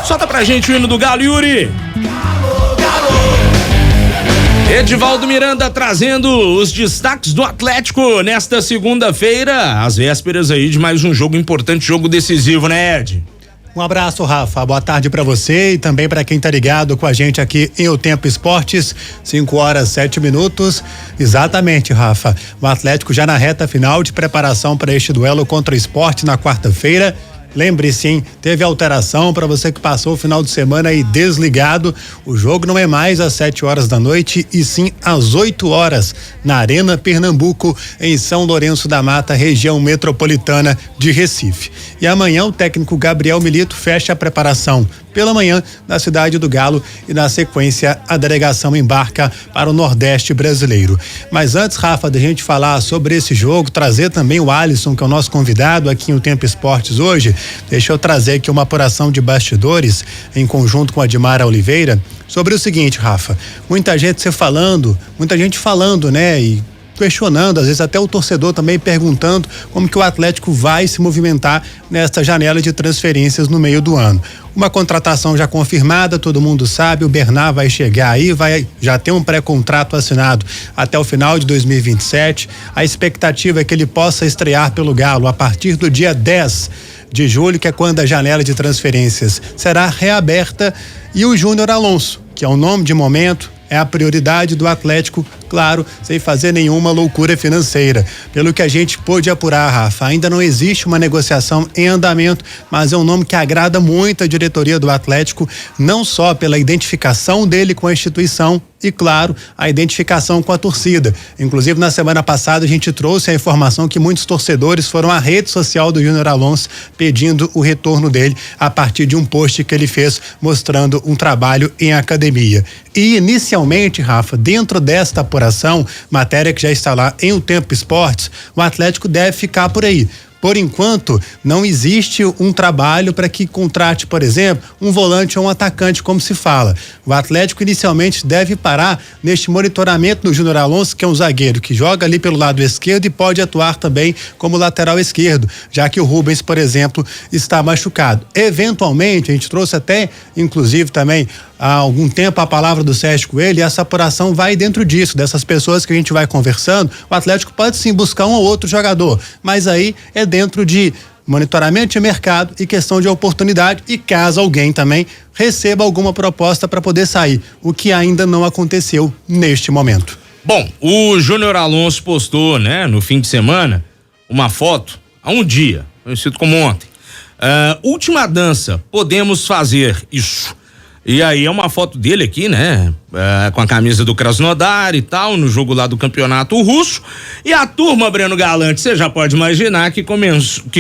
Solta pra gente o hino do Galo, Yuri. Edivaldo Miranda trazendo os destaques do Atlético nesta segunda-feira, às vésperas aí de mais um jogo importante, jogo decisivo, né, Ed? Um abraço, Rafa. Boa tarde para você e também para quem tá ligado com a gente aqui em O Tempo Esportes, 5h07. Exatamente, Rafa. O Atlético já na reta final de preparação para este duelo contra o Sport na quarta-feira. Lembre-se, hein? Teve alteração para você que passou o final de semana aí desligado. O jogo não é mais às 7h da noite e sim às 8h na Arena Pernambuco, em São Lourenço da Mata, região metropolitana de Recife. E amanhã o técnico Gabriel Milito fecha a preparação pela manhã na cidade do Galo e na sequência a delegação embarca para o Nordeste brasileiro. Mas antes, Rafa, da gente falar sobre esse jogo, trazer também o Alisson, que é o nosso convidado aqui em O Tempo Esportes hoje, deixa eu trazer aqui uma apuração de bastidores em conjunto com a Dimara Oliveira sobre o seguinte, Rafa, muita gente falando, né, e questionando, às vezes até o torcedor também perguntando como que o Atlético vai se movimentar nesta janela de transferências no meio do ano. Uma contratação já confirmada, todo mundo sabe, o Bernard vai chegar aí, vai já ter um pré-contrato assinado até o final de 2027. A expectativa é que ele possa estrear pelo Galo a partir do dia 10 de julho, que é quando a janela de transferências será reaberta, e o Júnior Alonso, que é o nome de momento, é a prioridade do Atlético, claro, sem fazer nenhuma loucura financeira. Pelo que a gente pôde apurar, Rafa, ainda não existe uma negociação em andamento, mas é um nome que agrada muito a diretoria do Atlético, não só pela identificação dele com a instituição e, claro, a identificação com a torcida. Inclusive, na semana passada, a gente trouxe a informação que muitos torcedores foram à rede social do Júnior Alonso pedindo o retorno dele a partir de um post que ele fez mostrando um trabalho em academia. E, inicialmente, Rafa, dentro desta apuração, matéria que já está lá em O Tempo Esportes, o Atlético deve ficar por aí. Por enquanto, não existe um trabalho para que contrate, por exemplo, um volante ou um atacante, como se fala. O Atlético inicialmente deve parar neste monitoramento do Júnior Alonso, que é um zagueiro que joga ali pelo lado esquerdo e pode atuar também como lateral esquerdo, já que o Rubens, por exemplo, está machucado. Eventualmente, a gente trouxe até, inclusive também, há algum tempo a palavra do Sérgio Coelho, e essa apuração vai dentro disso, dessas pessoas que a gente vai conversando. O Atlético pode sim buscar um ou outro jogador, mas aí é dentro de monitoramento de mercado e questão de oportunidade, e caso alguém também receba alguma proposta para poder sair, o que ainda não aconteceu neste momento. Bom, o Júnior Alonso postou, né, no fim de semana, uma foto há um dia, conhecido como ontem. Última dança, podemos fazer isso. E aí é uma foto dele aqui, né? Com a camisa do Krasnodar e tal, no jogo lá do campeonato russo. E a turma, Breno Galante, você já pode imaginar que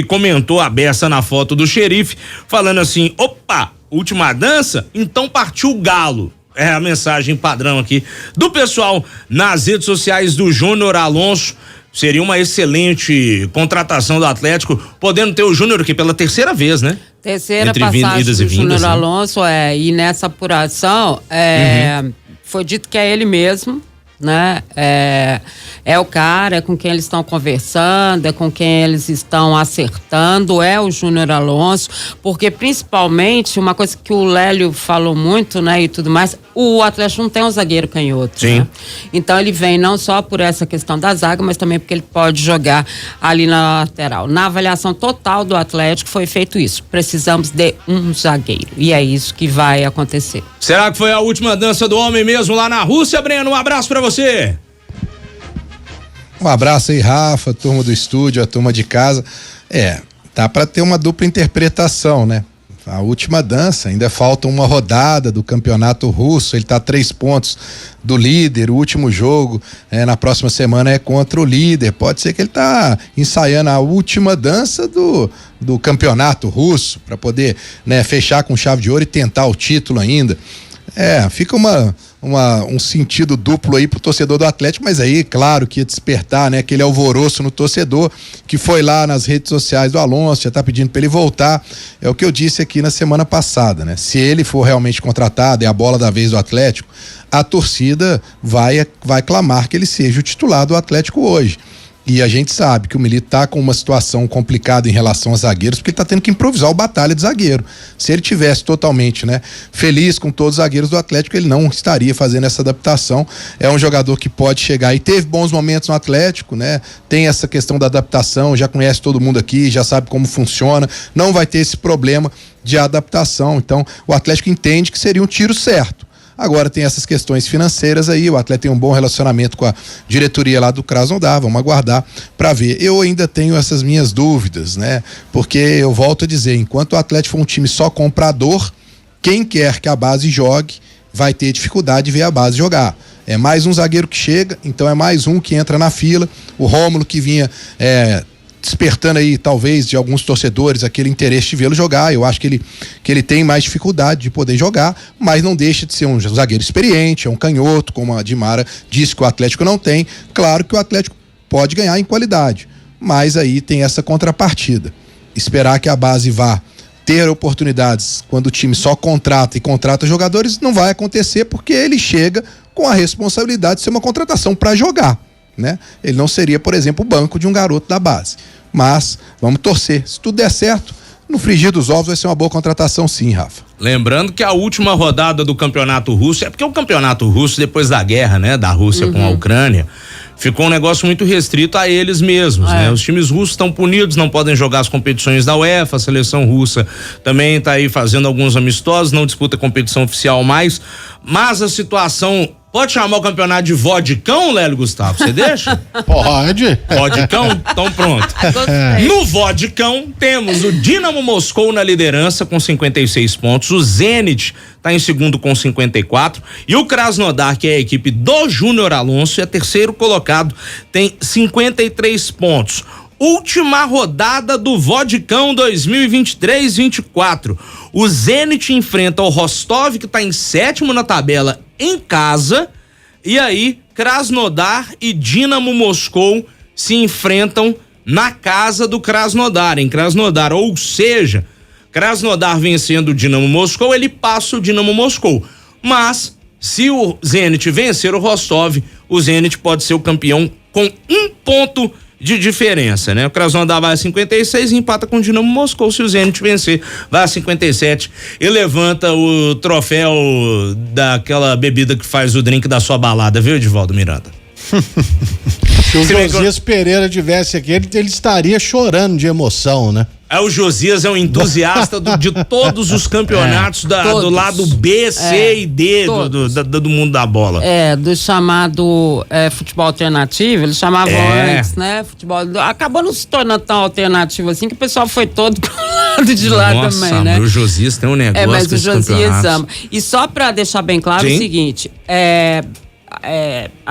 comentou a beça na foto do xerife, falando assim: opa, última dança? Então partiu o Galo. É a mensagem padrão aqui do pessoal nas redes sociais do Júnior Alonso. Seria uma excelente contratação do Atlético, podendo ter o Júnior aqui pela terceira vez, né? Terceira passagem do Júnior Alonso, e nessa apuração, foi dito que é ele mesmo, né? É o cara, é com quem eles estão conversando, é com quem eles estão acertando, é o Júnior Alonso, porque principalmente uma coisa que o Lélio falou muito, né, e tudo mais, o Atlético não tem um zagueiro canhoto, sim, né? Então ele vem não só por essa questão da zaga, mas também porque ele pode jogar ali na lateral. Na avaliação total do Atlético foi feito isso, precisamos de um zagueiro, e é isso que vai acontecer. Será que foi a última dança do homem mesmo lá na Rússia, Breno? Um abraço pra você. Um abraço aí, Rafa, turma do estúdio, a turma de casa. Tá para ter uma dupla interpretação, né? A última dança, ainda falta uma rodada do campeonato russo, ele tá a 3 pontos do líder, o último jogo na próxima semana é contra o líder, pode ser que ele tá ensaiando a última dança do campeonato russo, para poder, né, fechar com chave de ouro e tentar o título ainda. Fica um sentido duplo aí pro torcedor do Atlético, mas aí, claro, que ia despertar, né, aquele alvoroço no torcedor que foi lá nas redes sociais do Alonso, já tá pedindo para ele voltar. É o que eu disse aqui na semana passada, né? Se ele for realmente contratado, é a bola da vez do Atlético, a torcida vai clamar que ele seja o titular do Atlético hoje. E a gente sabe que o Milito tá com uma situação complicada em relação a zagueiros, porque ele tá tendo que improvisar o batalha de zagueiro. Se ele tivesse totalmente, né, feliz com todos os zagueiros do Atlético, ele não estaria fazendo essa adaptação. É um jogador que pode chegar e teve bons momentos no Atlético, né? Tem essa questão da adaptação, já conhece todo mundo aqui, já sabe como funciona, não vai ter esse problema de adaptação. Então, o Atlético entende que seria um tiro certo. Agora tem essas questões financeiras aí, o Atlético tem um bom relacionamento com a diretoria lá do Krasnodar, vamos aguardar para ver. Eu ainda tenho essas minhas dúvidas, né? Porque eu volto a dizer, enquanto o Atlético for um time só comprador, quem quer que a base jogue vai ter dificuldade de ver a base jogar. É mais um zagueiro que chega, então é mais um que entra na fila. O Rômulo que vinha despertando aí, talvez, de alguns torcedores aquele interesse de vê-lo jogar. Eu acho que ele tem mais dificuldade de poder jogar, mas não deixa de ser um zagueiro experiente, é um canhoto, como a Dimara disse que o Atlético não tem. Claro que o Atlético pode ganhar em qualidade, mas aí tem essa contrapartida. Esperar que a base vá ter oportunidades quando o time só contrata jogadores não vai acontecer, porque ele chega com a responsabilidade de ser uma contratação para jogar, né? Ele não seria, por exemplo, o banco de um garoto da base. Mas vamos torcer. Se tudo der certo, no frigir dos ovos vai ser uma boa contratação sim, Rafa. Lembrando que a última rodada do campeonato russo, é porque o campeonato russo, depois da guerra, né, da Rússia com a Ucrânia, ficou um negócio muito restrito a eles mesmos, né? Os times russos estão punidos, não podem jogar as competições da UEFA, a seleção russa também está aí fazendo alguns amistosos, não disputa competição oficial mais, mas a situação... Pode chamar o campeonato de vodicão, Lélio Gustavo? Você deixa? Pode. Vodicão? Então pronto. No vodicão, temos o Dinamo Moscou na liderança com 56 pontos, o Zenit está em segundo com 54 e o Krasnodar, que é a equipe do Júnior Alonso, é terceiro colocado, tem 53 pontos. Última rodada do Vodicão 2023-24. O Zenit enfrenta o Rostov, que está em sétimo na tabela, em casa. E aí, Krasnodar e Dinamo Moscou se enfrentam na casa do Krasnodar, em Krasnodar. Ou seja, Krasnodar vencendo o Dinamo Moscou, ele passa o Dinamo Moscou. Mas, se o Zenit vencer o Rostov, o Zenit pode ser o campeão com 1 ponto de diferença, né? O Krasnodar vai a 56 e empata com o Dinamo Moscou. Se o Zenit vencer, vai a 57 e levanta o troféu daquela bebida que faz o drink da sua balada, viu, Edivaldo Miranda? Se o Josias Pereira tivesse aqui, ele estaria chorando de emoção, né? O Josias é um entusiasta de todos os campeonatos do lado B, C e D do mundo da bola. Do chamado futebol alternativo, eles chamavam antes, né? Futebol. Acabou não se tornando tão alternativo assim que o pessoal foi todo pro lado de lá também, né? O Josias tem um negócio. Mas o Josias ama. E só pra deixar bem claro o seguinte: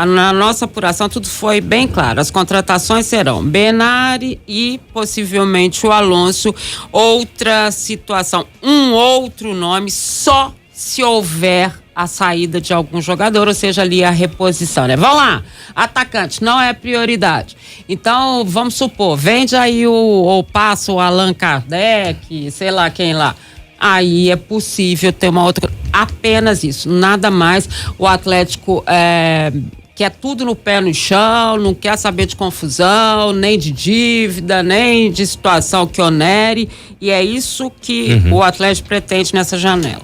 na nossa apuração tudo foi bem claro. As contratações serão Benari e possivelmente o Alonso. Outra situação, um outro nome só se houver a saída de algum jogador, ou seja, ali a reposição, né? Vamos lá, atacante não é prioridade. Então, vamos supor, vende aí ou passa o Allan Kardec, sei lá quem lá. Aí é possível ter uma outra... Apenas isso, nada mais. O Atlético quer tudo no pé no chão, não quer saber de confusão, nem de dívida, nem de situação que onere. E é isso que o Atlético pretende nessa janela.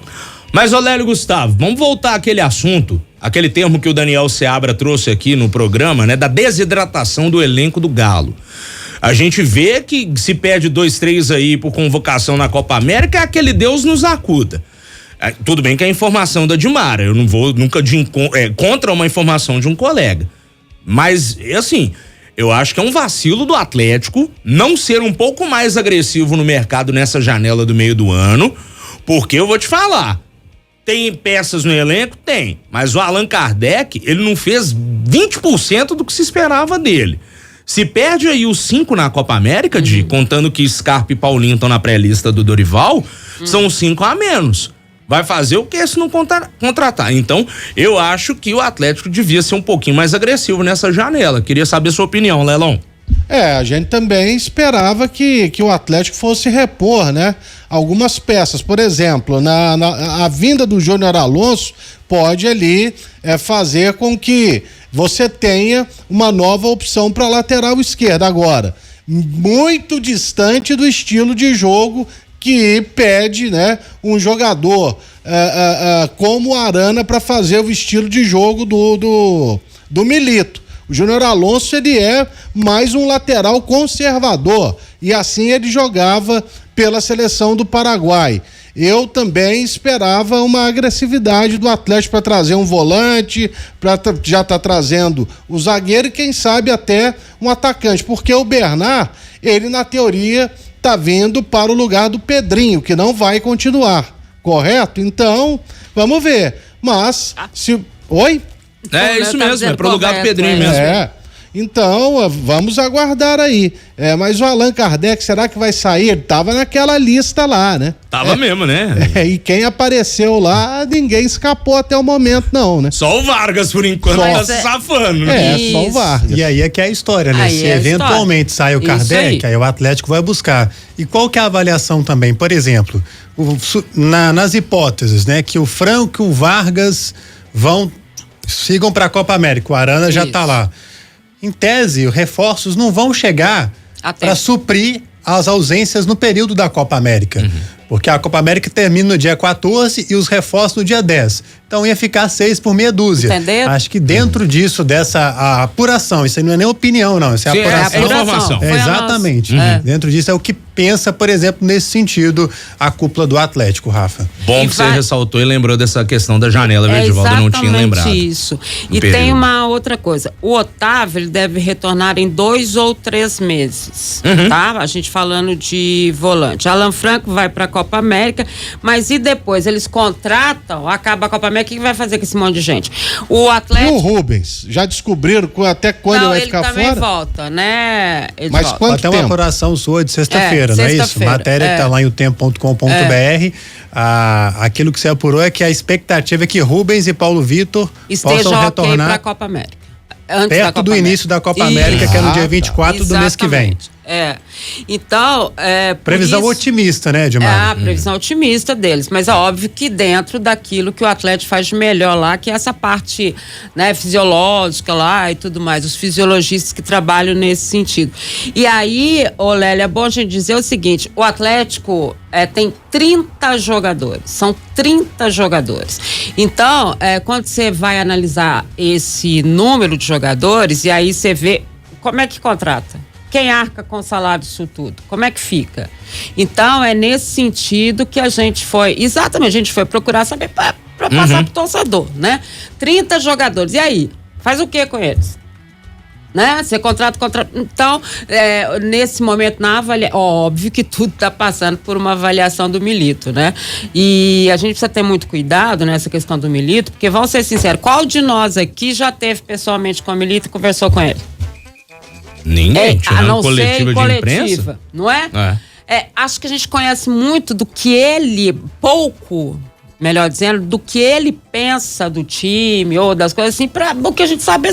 Mas, Lélio Gustavo, vamos voltar àquele assunto, aquele termo que o Daniel Seabra trouxe aqui no programa, né? Da desidratação do elenco do Galo. A gente vê que se perde 2, 3 aí por convocação na Copa América, é aquele Deus nos acuda. Tudo bem que é a informação da Dimara, eu não vou nunca contra uma informação de um colega. Mas, assim, eu acho que é um vacilo do Atlético não ser um pouco mais agressivo no mercado nessa janela do meio do ano, porque eu vou te falar, tem peças no elenco? Tem, mas o Allan Kardec, ele não fez 20% do que se esperava dele. Se perde aí os 5 na Copa América, contando que Scarpa e Paulinho estão na pré-lista do Dorival, são 5 a menos. Vai fazer o que se não contratar? Então, eu acho que o Atlético devia ser um pouquinho mais agressivo nessa janela. Queria saber sua opinião, Lelão. A gente também esperava que o Atlético fosse repor, né? Algumas peças, por exemplo, a vinda do Júnior Alonso pode ali fazer com que você tenha uma nova opção para lateral esquerda. Agora, muito distante do estilo de jogo que pede, né, um jogador como o Arana para fazer o estilo de jogo do Milito. O Júnior Alonso, ele é mais um lateral conservador e assim ele jogava pela seleção do Paraguai. Eu também esperava uma agressividade do Atlético para trazer um volante, já tá trazendo o zagueiro e quem sabe até um atacante, porque o Bernard, ele na teoria tá vindo para o lugar do Pedrinho, que não vai continuar, correto? Então, vamos ver. Mas, Oi? É isso mesmo, é pro lugar do Pedrinho mesmo. Então, vamos aguardar aí. Mas o Allan Kardec, será que vai sair? Ele tava naquela lista lá, né? Tava mesmo, né? E quem apareceu lá, ninguém escapou até o momento, não, né? Só o Vargas, por enquanto, tá se safando. Só o Vargas. E aí é que é a história, né? Se eventualmente sai o Kardec, aí o Atlético vai buscar. E qual que é a avaliação também? Por exemplo, nas hipóteses, né? Que o Franco e o Vargas sigam para a Copa América, o Arana já tá lá. Em tese, os reforços não vão chegar para suprir as ausências no período da Copa América. Porque a Copa América termina no dia 14 e os reforços no dia 10. Então ia ficar 6 por meia dúzia. Entendeu? Acho que dentro disso, dessa apuração, isso aí não é nem opinião, não. Isso é apuração. É informação. Exatamente. Dentro disso é o que pensa, por exemplo, nesse sentido, a cúpula do Atlético, Rafa. Bom que você ressaltou e lembrou dessa questão da janela, Edivaldo, eu não tinha lembrado. Isso. E tem uma outra coisa. O Otávio, ele deve retornar em 2 ou 3 meses, tá? A gente falando de volante. Alan Franco vai pra Copa América, mas e depois? Eles contratam, acaba a Copa América, o que vai fazer com esse monte de gente? O Atlético... E o Rubens? Já descobriram até quando ele vai ficar fora? Ele também volta, né? Mas quanto tempo? Até uma apuração sua de sexta-feira, não é isso? Matéria que tá lá em otempo.com.br. Aquilo que você apurou é que a expectativa é que Rubens e Paulo Vitor possam retornar pra Copa América. Perto do início da Copa América, que é no dia 24 do mês que vem. Então, previsão otimista, né, Edmar? A previsão otimista deles, mas é óbvio que dentro daquilo que o Atlético faz de melhor lá, que é essa parte, né, fisiológica lá e tudo mais, os fisiologistas que trabalham nesse sentido. E aí, Lélia, é bom a gente dizer o seguinte, o Atlético tem 30 jogadores, são 30 jogadores. Então, quando você vai analisar esse número de jogadores, e aí você vê como é que contrata. Quem arca com o salário disso tudo? Como é que fica? Então, é nesse sentido que a gente foi procurar saber para passar pro torcedor, né? 30 jogadores. E aí? Faz o que com eles? Né? Você contrata. Então, nesse momento, óbvio que tudo está passando por uma avaliação do Milito, né? E a gente precisa ter muito cuidado nessa questão do Milito, porque, vamos ser sinceros, qual de nós aqui já teve pessoalmente com o Milito e conversou com ele? Ninguém, a não ser coletiva de imprensa? Não é? Acho que a gente conhece muito do que ele, melhor dizendo, do que ele pensa do time ou das coisas assim, o que a gente sabe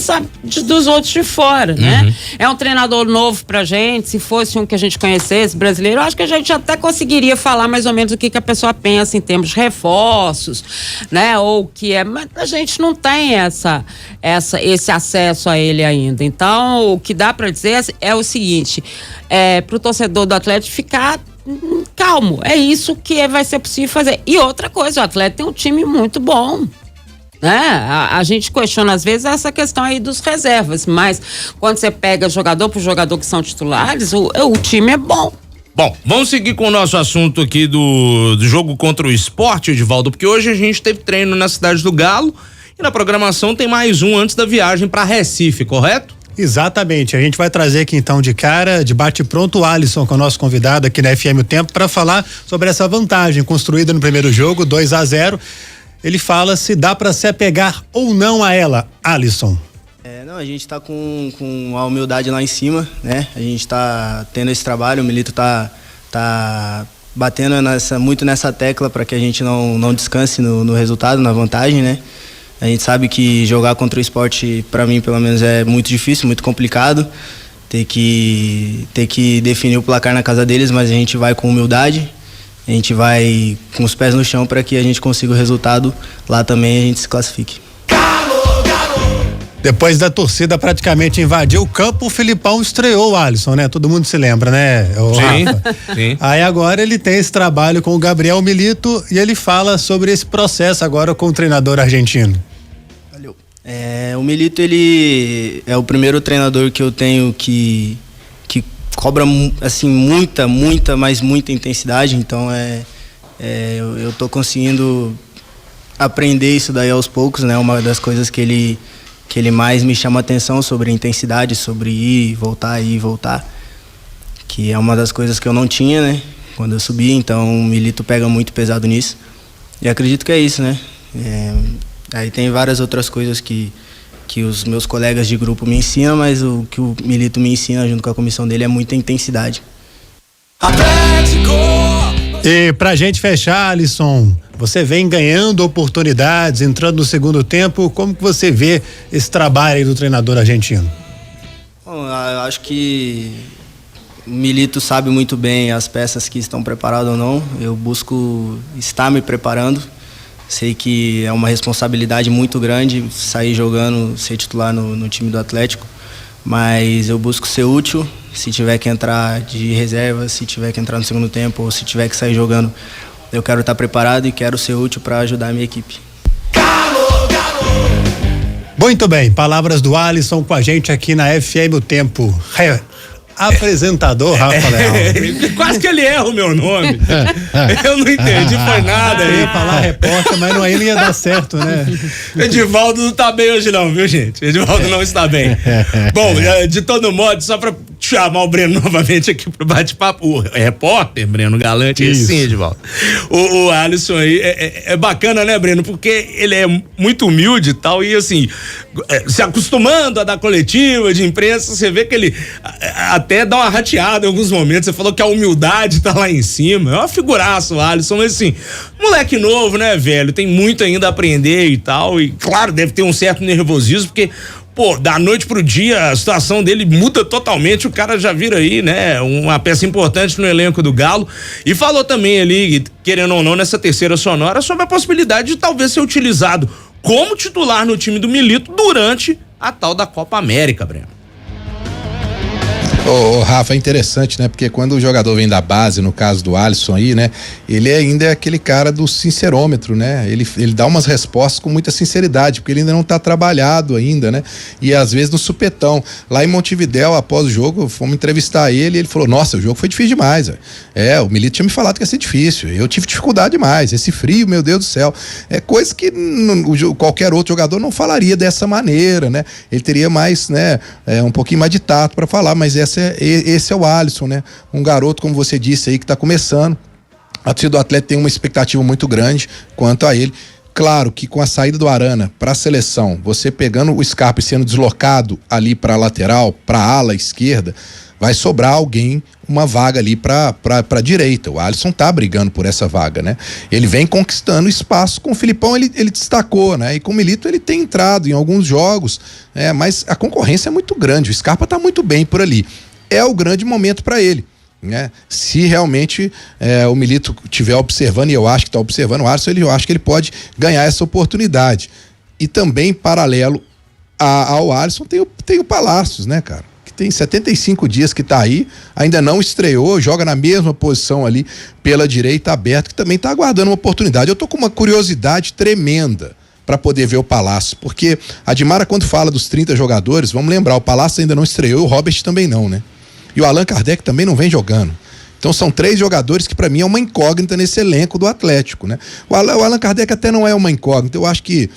dos outros de fora, né? É um treinador novo pra gente, se fosse um que a gente conhecesse, brasileiro, eu acho que a gente até conseguiria falar mais ou menos o que a pessoa pensa em termos de reforços, né? Ou o que é, mas a gente não tem esse acesso a ele ainda. Então, o que dá pra dizer é o seguinte, pro torcedor do Atlético ficar calmo, é isso que vai ser possível fazer. E outra coisa, o Atlético tem um time muito bom, né? A gente questiona às vezes essa questão aí dos reservas, mas quando você pega jogador por jogador que são titulares, o time é bom. Bom, vamos seguir com o nosso assunto aqui do jogo contra o Sport, Edivaldo, porque hoje a gente teve treino na Cidade do Galo e na programação tem mais um antes da viagem para Recife, correto? Exatamente, a gente vai trazer aqui então de cara, de bate-pronto, o Alisson, que é o nosso convidado aqui na FM O Tempo, para falar sobre essa vantagem construída no primeiro jogo, 2-0. Ele fala se dá para se apegar ou não a ela, Alisson. A gente tá com a humildade lá em cima, né? A gente tá tendo esse trabalho, o Milito tá batendo muito nessa tecla para que a gente não descanse no resultado, na vantagem, né? A gente sabe que jogar contra o Sport, para mim, pelo menos, é muito difícil, muito complicado. Ter que definir o placar na casa deles, mas a gente vai com humildade. A gente vai com os pés no chão para que a gente consiga o resultado lá também e a gente se classifique. Depois da torcida praticamente invadir o campo, o Filipão estreou o Alisson, né? Todo mundo se lembra, né? Sim. Aí agora ele tem esse trabalho com o Gabriel Milito e ele fala sobre esse processo agora com o treinador argentino. Valeu. O Milito, ele é o primeiro treinador que eu tenho que cobra, assim, muita intensidade, então eu tô conseguindo aprender isso daí aos poucos, né? Uma das coisas que ele mais me chama atenção sobre a intensidade, sobre ir e voltar, que é uma das coisas que eu não tinha, né? Quando eu subi, então o Milito pega muito pesado nisso, e acredito que é isso, né? Aí tem várias outras coisas que os meus colegas de grupo me ensinam, mas o que o Milito me ensina junto com a comissão dele é muita intensidade. E pra gente fechar, Alisson, você vem ganhando oportunidades, entrando no segundo tempo, como que você vê esse trabalho aí do treinador argentino? Bom, eu acho que o Milito sabe muito bem as peças que estão preparadas ou não. Eu busco estar me preparando. Sei que é uma responsabilidade muito grande sair jogando, ser titular no time do Atlético, mas eu busco ser útil. Se tiver que entrar de reserva, se tiver que entrar no segundo tempo ou se tiver que sair jogando, eu quero estar preparado e quero ser útil para ajudar a minha equipe. Muito bem, palavras do Alisson com a gente aqui na FM O Tempo. Apresentador Rafa Leal. Quase que ele erra o meu nome. Eu não entendi, foi nada. Eu ia falar repórter, mas não, aí não ia dar certo, né? Edivaldo não tá bem hoje não, viu, gente? Edivaldo não está bem. Bom, de todo modo, só pra chamar o Breno novamente aqui pro bate-papo, o repórter Breno Galante, esse sim, Edivaldo. O Alisson aí é bacana, né, Breno? Porque ele é muito humilde e tal, e assim, se acostumando a dar coletiva de imprensa, você vê que ele até dá uma rateada em alguns momentos. Você falou que a humildade tá lá em cima. É uma figuraça o Alisson, mas assim, moleque novo, né, velho? Tem muito ainda a aprender e tal. E claro, deve ter um certo nervosismo, porque, pô, da noite pro dia a situação dele muda totalmente. O cara já vira aí, né, uma peça importante no elenco do Galo. E falou também ali, querendo ou não, nessa terceira sonora, sobre a possibilidade de talvez ser utilizado como titular no time do Milito durante a tal da Copa América, Breno. Rafa, é interessante, né? Porque quando o jogador vem da base, no caso do Alisson aí, né? Ele ainda é aquele cara do sincerômetro, né? Ele dá umas respostas com muita sinceridade, porque ele ainda não tá trabalhado ainda, né? E às vezes no supetão. Lá em Montevidéu, após o jogo, fomos entrevistar ele e ele falou, nossa, o jogo foi difícil demais, véio. O Milito tinha me falado que ia ser difícil, eu tive dificuldade demais, esse frio, meu Deus do céu. É coisa que qualquer outro jogador não falaria dessa maneira, né? Ele teria mais, né? Um pouquinho mais de tato para falar, mas esse é o Alisson, né? Um garoto, como você disse aí, que tá começando. A torcida do Atlético tem uma expectativa muito grande quanto a ele. Claro que com a saída do Arana para a seleção, você pegando o Scarpa e sendo deslocado ali para a lateral, para a ala esquerda, vai sobrar alguém, uma vaga ali para a direita. O Alisson tá brigando por essa vaga, né? Ele vem conquistando espaço. Com o Filipão ele destacou, né? E com o Milito ele tem entrado em alguns jogos, mas a concorrência é muito grande. O Scarpa tá muito bem por ali. É o grande momento para ele, né? Se realmente o Milito estiver observando, e eu acho que está observando o Alisson, eu acho que ele pode ganhar essa oportunidade. E também, paralelo ao Alisson, tem o Palácios, né, cara? Que tem 75 dias que tá aí, ainda não estreou, joga na mesma posição ali pela direita, aberto, que também tá aguardando uma oportunidade. Eu tô com uma curiosidade tremenda para poder ver o Palácio, porque a Dimara, quando fala dos 30 jogadores, vamos lembrar, o Palácio ainda não estreou, o Robert também não, né? E o Allan Kardec também não vem jogando. Então são 3 jogadores que para mim é uma incógnita nesse elenco do Atlético, né? O Allan Kardec até não é uma incógnita, eu acho que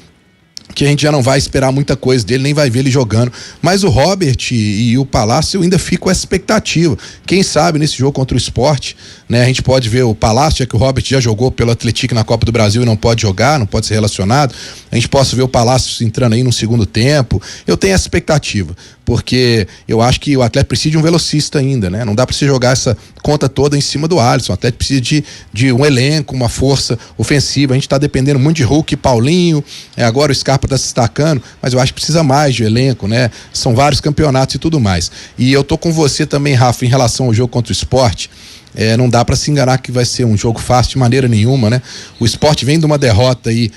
a gente já não vai esperar muita coisa dele, nem vai ver ele jogando. Mas o Robert e o Palácio, eu ainda fico com essa expectativa. Quem sabe nesse jogo contra o Sport, né? A gente pode ver o Palácio, já que o Robert já jogou pelo Atlético na Copa do Brasil e não pode jogar, não pode ser relacionado. A gente possa ver o Palácio entrando aí no segundo tempo. Eu tenho essa expectativa, porque eu acho que o Atlético precisa de um velocista ainda, né? Não dá para você jogar essa conta toda em cima do Alisson. O Atlético precisa de um elenco, uma força ofensiva. A gente tá dependendo muito de Hulk e Paulinho, agora o Scarpa tá se destacando, mas eu acho que precisa mais de elenco, né? São vários campeonatos e tudo mais. E eu tô com você também, Rafa, em relação ao jogo contra o Sport. não dá para se enganar que vai ser um jogo fácil de maneira nenhuma, né? O Sport vem de uma derrota aí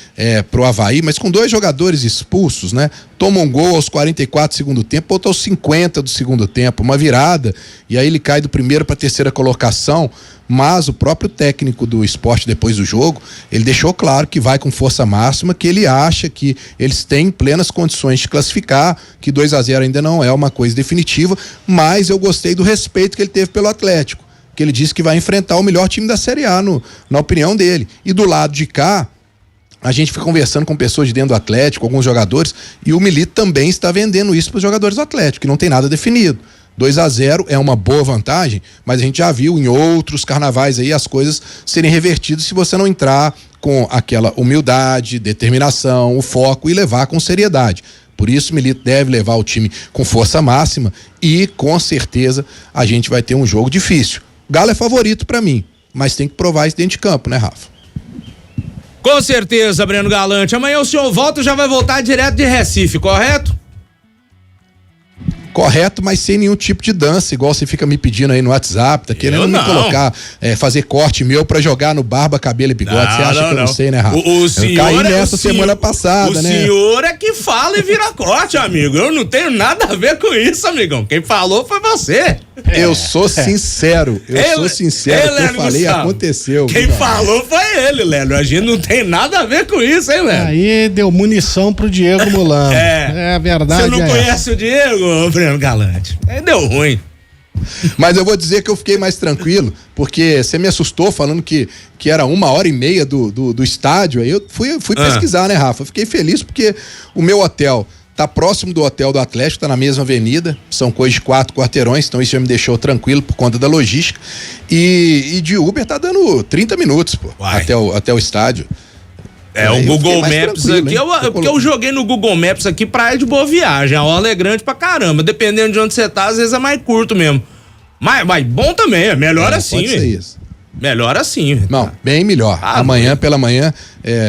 pro Avaí, mas com 2 jogadores expulsos, né? Toma um gol aos 44 do segundo tempo, outro aos 50 do segundo tempo, uma virada, e aí ele cai do primeiro para a terceira colocação, mas o próprio técnico do Sport depois do jogo, ele deixou claro que vai com força máxima, que ele acha que eles têm plenas condições de classificar, que 2-0 ainda não é uma coisa definitiva, mas eu gostei do respeito que ele teve pelo Atlético, que ele disse que vai enfrentar o melhor time da Série A, na opinião dele. E do lado de cá, a gente foi conversando com pessoas de dentro do Atlético, alguns jogadores, e o Milito também está vendendo isso para os jogadores do Atlético, que não tem nada definido. 2-0 é uma boa vantagem, mas a gente já viu em outros carnavais aí as coisas serem revertidas se você não entrar com aquela humildade, determinação, o foco e levar com seriedade. Por isso o Milito deve levar o time com força máxima e com certeza a gente vai ter um jogo difícil. O Galo é favorito para mim, mas tem que provar isso dentro de campo, né, Rafa? Com certeza, Breno Galante. Amanhã o senhor volta e já vai voltar direto de Recife, correto? Correto, mas sem nenhum tipo de dança, igual você fica me pedindo aí no WhatsApp, tá querendo me colocar, fazer corte meu pra jogar no barba, cabelo e bigode. Você acha que eu não sei, né, Rafa? O senhor eu caí nessa semana passada, né? O senhor é que fala e vira corte, amigo. Eu não tenho nada a ver com isso, amigão. Quem falou foi você. Eu sou sincero. O que eu falei Gustavo, aconteceu. Quem falou foi ele, Lélio. A gente não tem nada a ver com isso, hein, Lélio? Aí deu munição pro Diego Mulano. É a verdade. Você não conhece o Diego, Breno Galante? Aí deu ruim. Mas eu vou dizer que eu fiquei mais tranquilo, porque você me assustou falando que era 1h30 do estádio. Aí eu fui pesquisar, né, Rafa? Eu fiquei feliz porque o meu hotel tá próximo do hotel do Atlético, tá na mesma avenida, são coisas de 4 quarteirões, então isso já me deixou tranquilo por conta da logística. E de Uber tá dando 30 minutos, pô, até o estádio. O Google Maps aqui, porque eu joguei no Google Maps aqui, Praia de Boa Viagem, a orla é grande pra caramba, dependendo de onde você tá, às vezes é mais curto mesmo. Mas bom também, é melhor assim, pode ser isso. Melhor assim. Não, bem melhor. Amanhã pela manhã,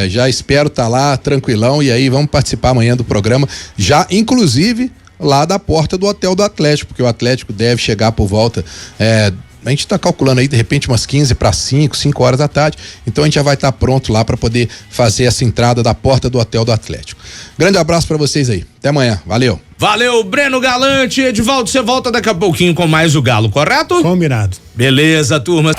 já espero estar lá tranquilão e aí vamos participar amanhã do programa, já inclusive lá da porta do hotel do Atlético, porque o Atlético deve chegar por volta, a gente está calculando aí de repente umas 15 para 5 horas da tarde, então a gente já vai estar pronto lá para poder fazer essa entrada da porta do hotel do Atlético. Grande abraço para vocês aí, até amanhã, valeu. Valeu, Breno Galante. Edivaldo, você volta daqui a pouquinho com mais o Galo, correto? Combinado. Beleza, turma.